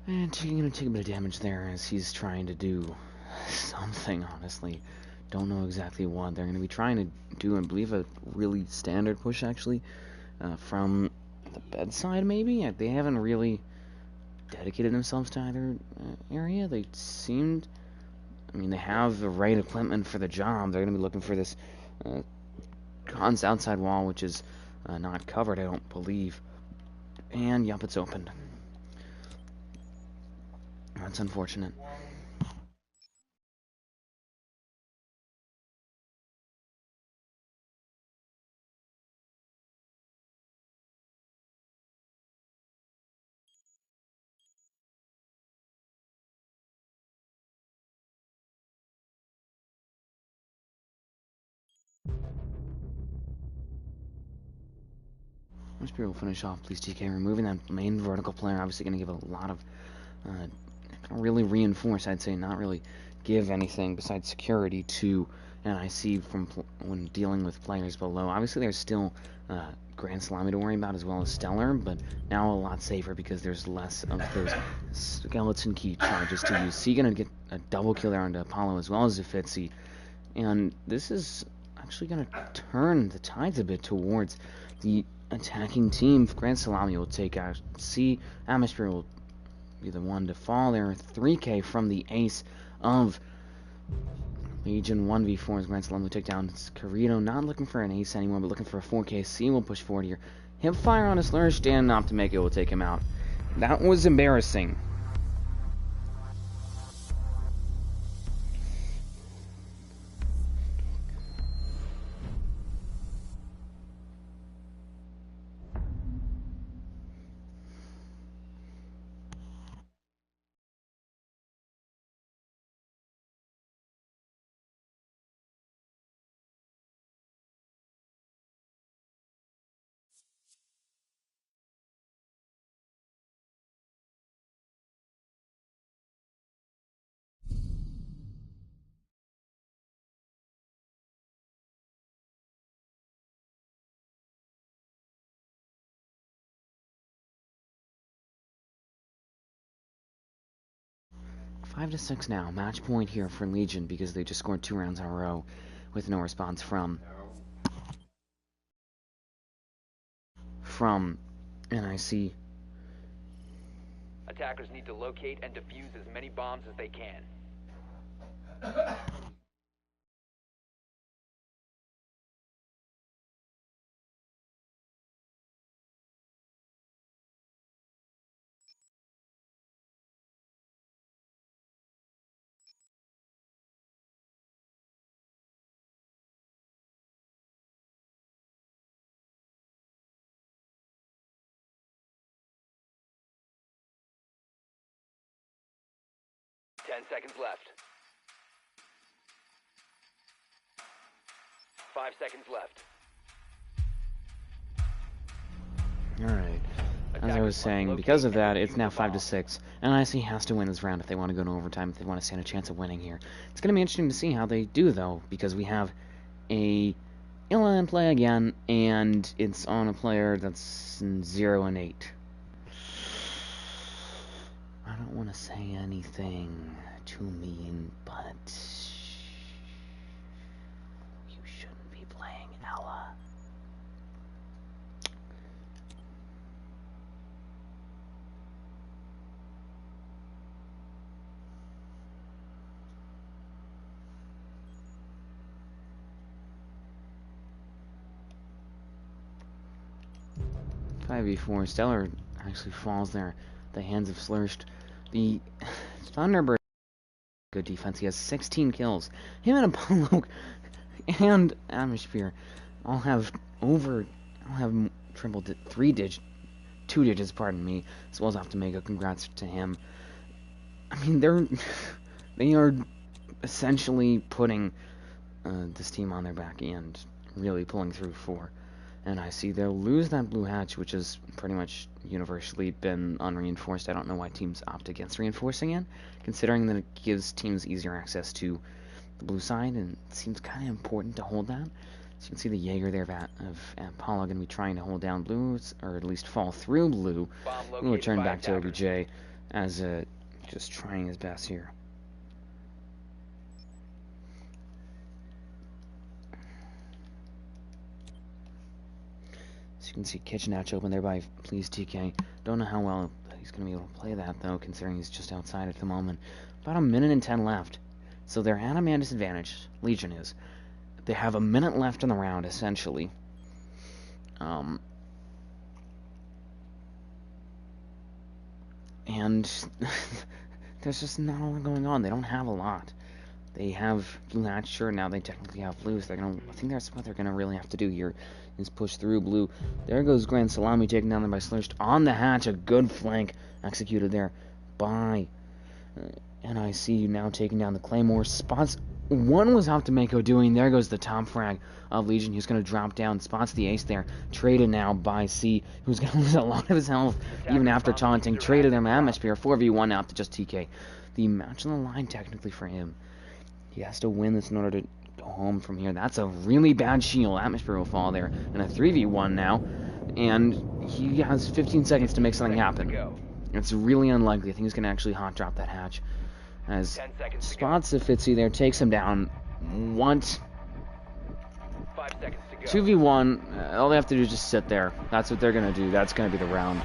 S1: And he's gonna take a bit of damage there as he's trying to do something, honestly. Don't know exactly what. They're gonna be trying to do, I believe, a really standard push, actually, from the bedside, maybe? They haven't really dedicated themselves to either area. They seemed... I mean, they have the right equipment for the job. They're gonna be looking for this Khan's outside wall, which is not covered, I don't believe. And, yup, it's opened. That's unfortunate. Spear will finish off Police TK, removing that main vertical player. Obviously going to give a lot of, really reinforce, I'd say, not really give anything besides security to NIC from when dealing with players below. Obviously there's still Grand Salami to worry about as well as Stellar, but now a lot safer because there's less of those skeleton key charges to use. C going to get a double kill there onto Apollo as well as Ufitzi, and this is actually going to turn the tides a bit towards the attacking team. Grand Salami will take out C. Atmosphere will be the one to fall there. 3K from the ace of Legion 1v4 as Grand Salami will take down Carrito. Not looking for an ace anymore, but looking for a 4K. C will push forward here. Hip fire on a slur stand, not to make it, will take him out. That was embarrassing. Five to 6 now. Match point here for Legion because they just scored 2 rounds in a row with no response from NIC.
S2: Attackers need to locate and defuse as many bombs as they can. Ten seconds left. 5 seconds left.
S1: Alright. As I was saying, because of that, it's now 5 to 6. NIC has to win this round if they want to go to overtime, if they want to stand a chance of winning here. It's going to be interesting to see how they do, though, because we have a Illa in play again, and it's on a player that's 0 and 8. don't want to say anything too mean, but you shouldn't be playing Ella. Five v4. Stellar actually falls there. The hands of Slurst. The Thunderbird, good defense. He has 16 kills. Him and Apollo and Atmosphere all have triple two digits, pardon me, as well as Optimago. Congrats to him. I mean, they are essentially putting this team on their back and really pulling through for NIC. They'll lose that blue hatch, which has pretty much universally been unreinforced. I don't know why teams opt against reinforcing it, considering that it gives teams easier access to the blue side, and it seems kind of important to hold that. So you can see the Jaeger there of Apollo going to be trying to hold down blue, or at least fall through blue. We'll return back to OBJ as just trying his best here. So you can see Kitchen Hatch open there by Please TK. Don't know how well he's going to be able to play that, though, considering he's just outside at the moment. About a minute and 10 left. So they're at a man disadvantage. Legion is. They have a minute left in the round, essentially. And there's just not a lot going on. They don't have a lot. They have blue hatch, sure, now they technically have blues. I think that's what they're gonna really have to do here, is push through blue. There goes Grand Salami taken down there by Slurst. On the hatch, a good flank executed there by NIC, now taking down the Claymore. Spots one was Optimaco doing. There goes the top frag of Legion. He's going to drop down. Spots the ace there. Traded now by C, who's going to lose a lot of his health even after taunting. Traded him Atmosphere. 4v1 out to just TK. The match on the line technically for him. He has to win this in order to go home from here. That's a really bad shield. Atmosphere will fall there. And a 3v1 now. And he has 15 seconds to make something happen. It's really unlikely. I think he's going to actually hot drop that hatch. As spots the Fitzy there, takes him down. 2v1. All they have to do is just sit there. That's what they're going to do. That's going to be the round.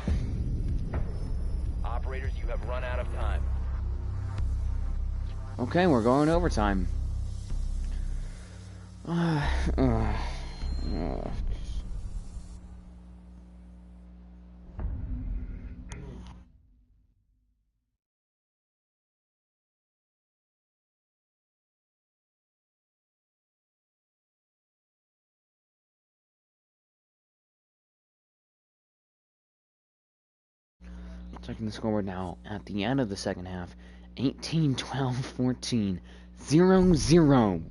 S2: Operators, you have run out of time.
S1: Okay, we're going overtime. Checking the scoreboard now at the end of the second half. 18, 12, 14, 0-0.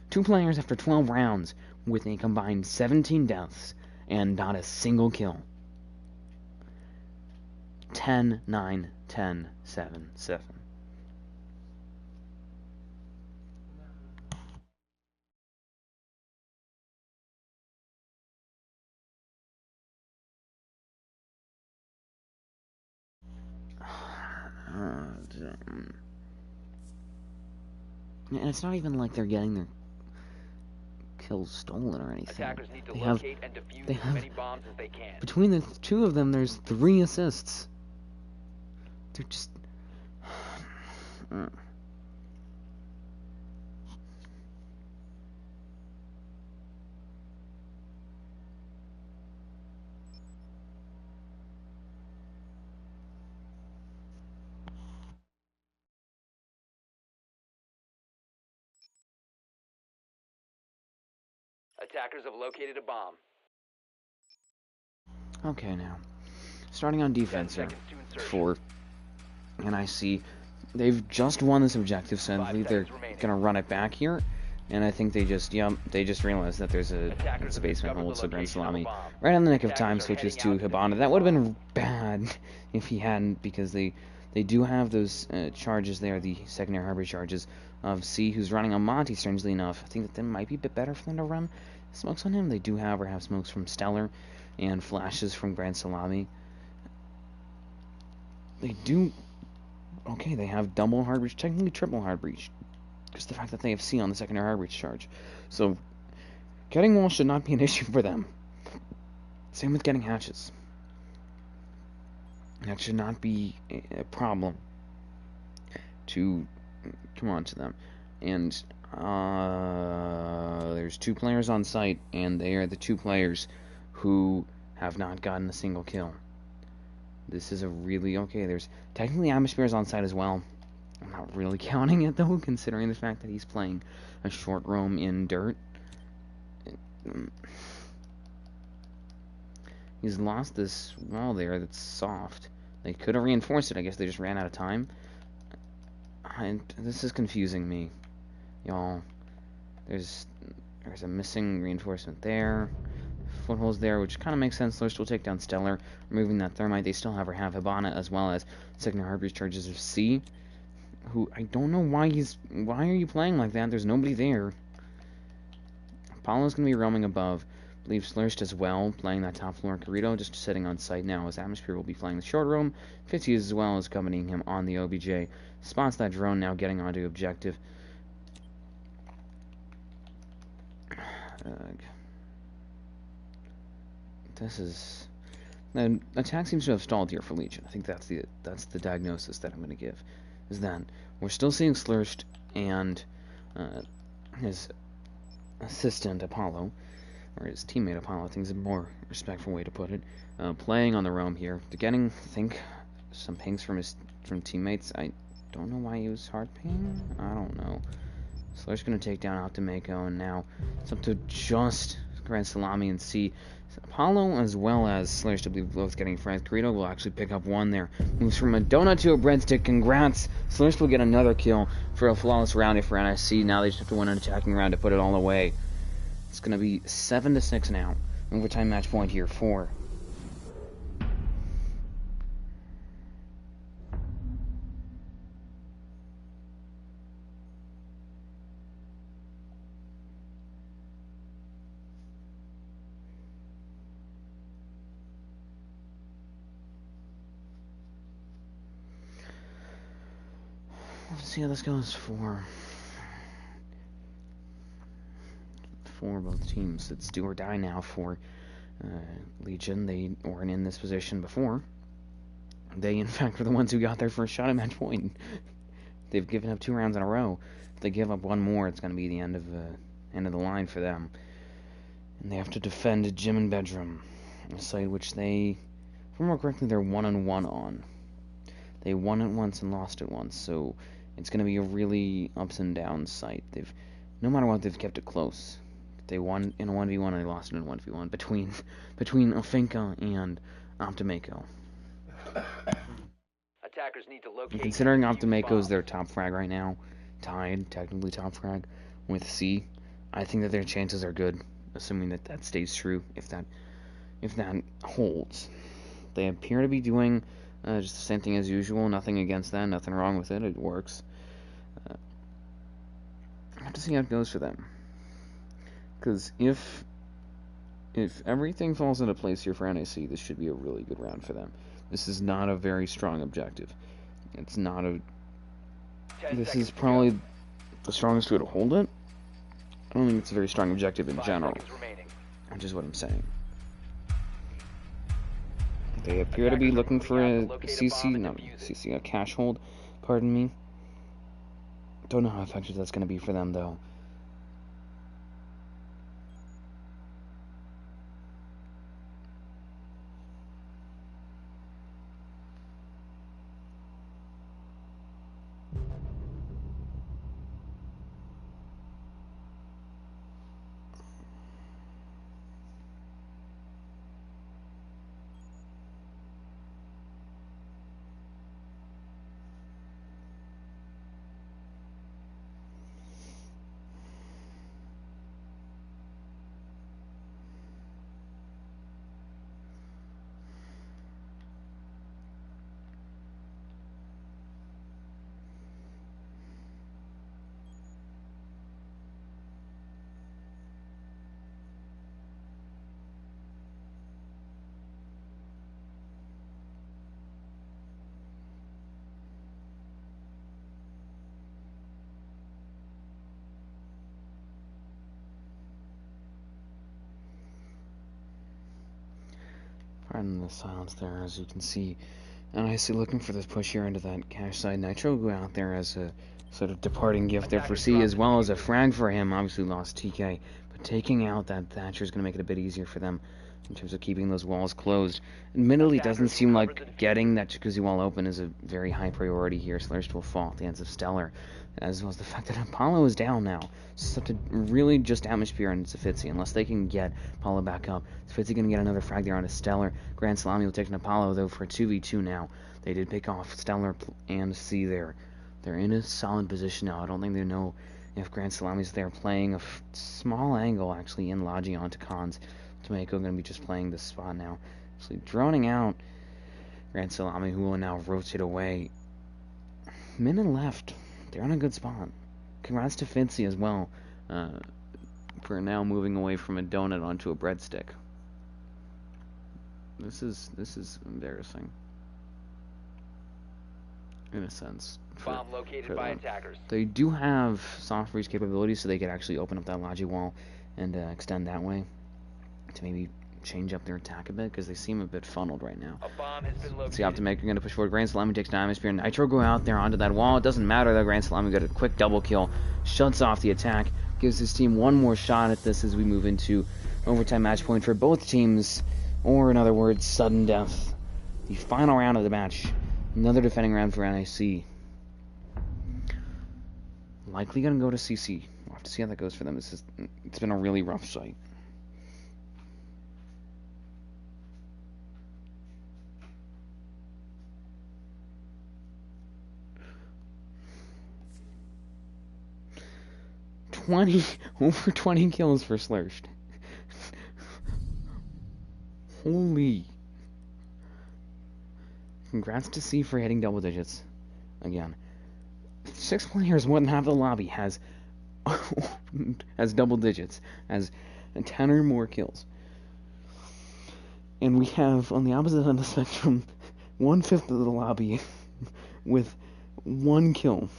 S1: Two players after 12 rounds with a combined 17 deaths and not a single kill. 10, 9, 10, 7, 7. And it's not even like they're getting their kills stolen or anything.
S2: Attackers need to locate and defuse as many bombs as they can.
S1: Between the two of them, there's 3 assists. They're just...
S2: Attackers have located a bomb.
S1: Okay, now. Starting on defense here for NIC. They've just won this objective, so I believe they're going to run it back here. And I think they just realized that there's a basement hold, so Grand Salami, right on the nick of time, switches to Hibana. That would have been bad if he hadn't, because they do have those charges there, the secondary harbor charges of C, who's running on Monty, strangely enough. I think that might be a bit better for them to run smokes on him. They do, however, have smokes from Stellar and flashes from Grand Salami. They do Okay, they have double hard breach, technically triple hard breach, because the fact that they have C on the secondary hard breach charge. So getting walls should not be an issue for them. Same with getting hatches. That should not be a problem to come on to them. And there's 2 players on site, and they are the 2 players who have not gotten a single kill. This is a really okay. There's technically atmospheres on site as well. I'm not really counting it though, considering the fact that he's playing a short roam in dirt. He's lost this wall there that's soft. They could have reinforced it. I guess they just ran out of time. And this is confusing me, y'all. There's a missing reinforcement there. Footholds there, which kind of makes sense. They'll still take down Stellar, removing that Thermite. They still have Hibana as well as secondary Harbor's charges of C. Who I don't know why are you playing like that? There's nobody there. Apollo's gonna be roaming above. I believe Slurst as well, playing that top floor. Corrido just sitting on site now as Atmosphere will be playing the short room. Fitzy as well as accompanying him on the OBJ. Spots that drone now getting onto objective. This is... The attack seems to have stalled here for Legion. I think that's the diagnosis that I'm going to give. Is that we're still seeing Slurst and his assistant Apollo, or his teammate Apollo, I think is a more respectful way to put it, playing on the roam here. They're getting, I think, some pings from teammates. I don't know why he was hard ping. I don't know. Slur's going to take down Optimako, and now it's up to just Grand Salami and C. Apollo as well as Slur's to be both getting frags. Corrido will actually pick up one there. Moves from a donut to a breadstick. Congrats. Slur's will get another kill for a flawless round here for NIC. Now they just have to win an attacking round to put it all away. It's going to be 7-6 now. Overtime match point here for let's see how this goes for both teams. It's do or die now for Legion. They weren't in this position before. They, in fact, were the ones who got their first shot at match point. They've given up 2 rounds in a row. If they give up one more, it's going to be the end of the line for them. And they have to defend Gym and Bedroom, a site which they, if I remember correctly, they're 1-1 on. They won it once and lost it once, so it's going to be a really ups and downs site. No matter what, they've kept it close. They won in a 1v1 and they lost in a 1v1 between Ofinka and Optimako.
S2: Attackers need to locate.
S1: And considering Optimako's their top frag right now, tied, technically top frag, with C, I think that their chances are good, assuming that stays true, if that holds. They appear to be doing just the same thing as usual, nothing against that, nothing wrong with it, it works. I have to see how it goes for them. Because if everything falls into place here for NIC, this should be a really good round for them. This is not a very strong objective. It's not a... This is probably the strongest way to hold it. I don't think it's a very strong objective in general, which is what I'm saying. They appear to be looking for a CC, a cash hold, pardon me. Don't know how effective that's going to be for them, though. Right in the silence there, as you can see. And I see looking for this push here into that cache side. Nitro go out there as a sort of departing gift there for C, as well as a frag for him. Obviously lost TK, but taking out that Thatcher is going to make it a bit easier for them in terms of keeping those walls closed. Admittedly, it doesn't seem like getting that jacuzzi wall open is a very high priority here. Slurst will fall at the hands of Stellar, as well as the fact that Apollo is down now. So to really just atmosphere and Safitzi, unless they can get Apollo back up. Safitzi going to get another frag there onto Stellar. Grand Salami will take an Apollo, though, for a 2v2 now. They did pick off Stellar and C there. They're in a solid position now. I don't think they know if Grand Salami's there playing a small angle, actually, in Logi onto Cons. Tomeko going to be just playing this spot now. Actually droning out Grand Salami, who will now rotate away. Minute left. They're in a good spot. Congrats to Fitzy as well, for now moving away from a donut onto a breadstick. This is embarrassing, in a sense.
S2: Bomb located by attackers.
S1: They do have soft freeze capabilities, so they could actually open up that Logi wall and extend that way to maybe change up their attack a bit, because they seem a bit funneled right now.
S2: A bomb has been located.
S1: See, Optimaker going to push forward. Grand Salami takes Diamond Spear. Nitro go out there onto that wall. It doesn't matter though. Grand Salami got a quick double kill, shuts off the attack, gives his team one more shot at this as we move into overtime match point for both teams, or in other words, sudden death. The final round of the match. Another defending round for NIC. Likely going to go to CC. We'll have to see how that goes for them. It's been a really rough fight. Over 20 kills for Slurst. Holy. Congrats to C for hitting double digits. Again. 6 players, more than half the lobby, has double digits, has 10 or more kills. And we have, on the opposite end of the spectrum, 1/5 of the lobby with 1 kill.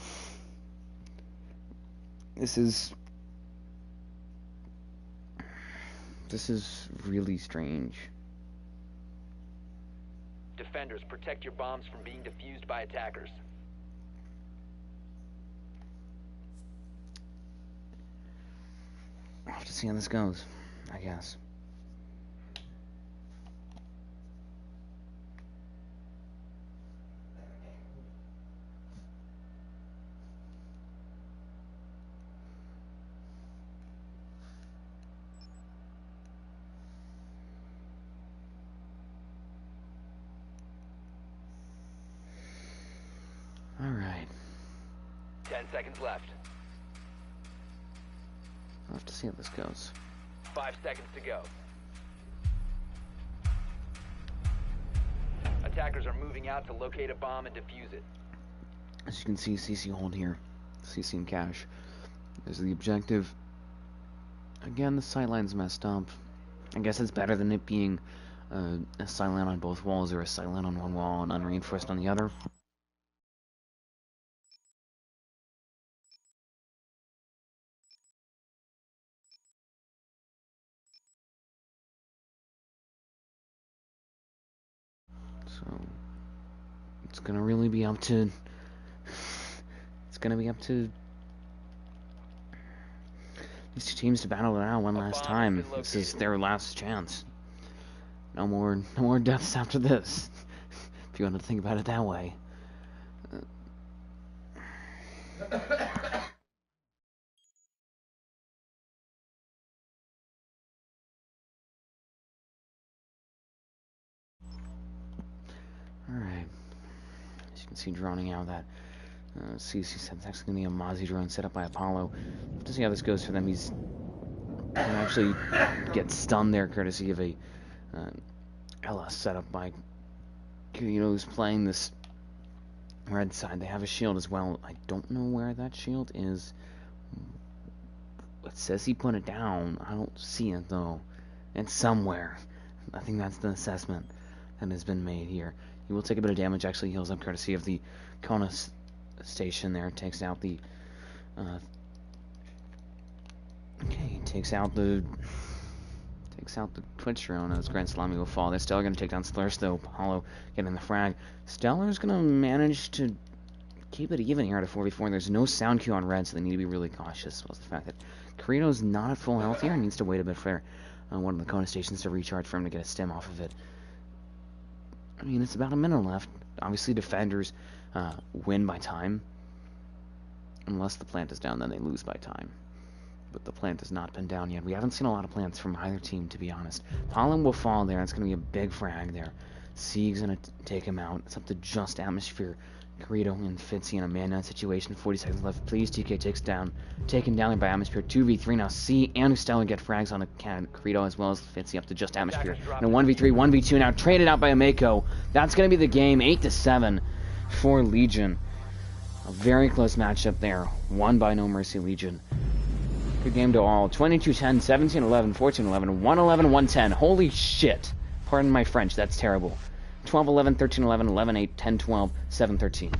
S1: This is really strange.
S2: Defenders, protect your bombs from being defused by attackers.
S1: We'll have to see how this goes, I guess. All right.
S2: 10 seconds left.
S1: We'll have to see how this goes.
S2: 5 seconds to go. Attackers are moving out to locate a bomb and defuse it.
S1: As you can see, CC hold here. CC and cash is the objective. Again, the sightline's messed up. I guess it's better than it being a sightline on both walls, or a sightline on one wall and unreinforced on the other. So it's gonna really be up to these two teams to battle it out one last time. This is their last chance. No more deaths after this. If you want to think about it that way. Alright. As you can see, droning out that CC said it's actually going to be a Mozzie drone set up by Apollo. To see how this goes for them. He's going to actually get stunned there, courtesy of a LS set up by Kirito, who's playing this red side. They have a shield as well. I don't know where that shield is. It says he put it down. I don't see it, though. It's somewhere. I think that's the assessment that has been made here. He will take a bit of damage. Actually heals up courtesy of the Kona station there. Takes out the takes out the Twitch drone as Grand Salami will fall. They're still going to take down Slurs, though. Hollow getting the frag. Stellar's going to manage to keep it even here at a 4v4. There's no sound cue on red, so they need to be really cautious. Plus the fact that Carito's not at full health here and needs to wait a bit for one of the Kona stations to recharge for him to get a stem off of it. I mean, it's about a minute left. Obviously, defenders win by time. Unless the plant is down, then they lose by time. But the plant has not been down yet. We haven't seen a lot of plants from either team, to be honest. Pollen will fall there. It's going to be a big frag there. Sieg's going to take him out. It's up to just Atmosphere. Carito and Fitzy in a man-down situation. 40 seconds left. Please, TK taken down by Atmosphere. 2v3 now. C and Stellar get frags on a Carito as well as Fitzy up to just Atmosphere. And a 1v3, 1v2 now. Traded out by Ameko. That's going to be the game. 8-7 for Legion. A very close matchup there. Won by NoMercy Legion. Good game to all. 22-10, 17-11, 14-11, 111, 110. Holy shit. Pardon my French. That's terrible. 12-11, 13-11, 11-8, 10-12, 7-13.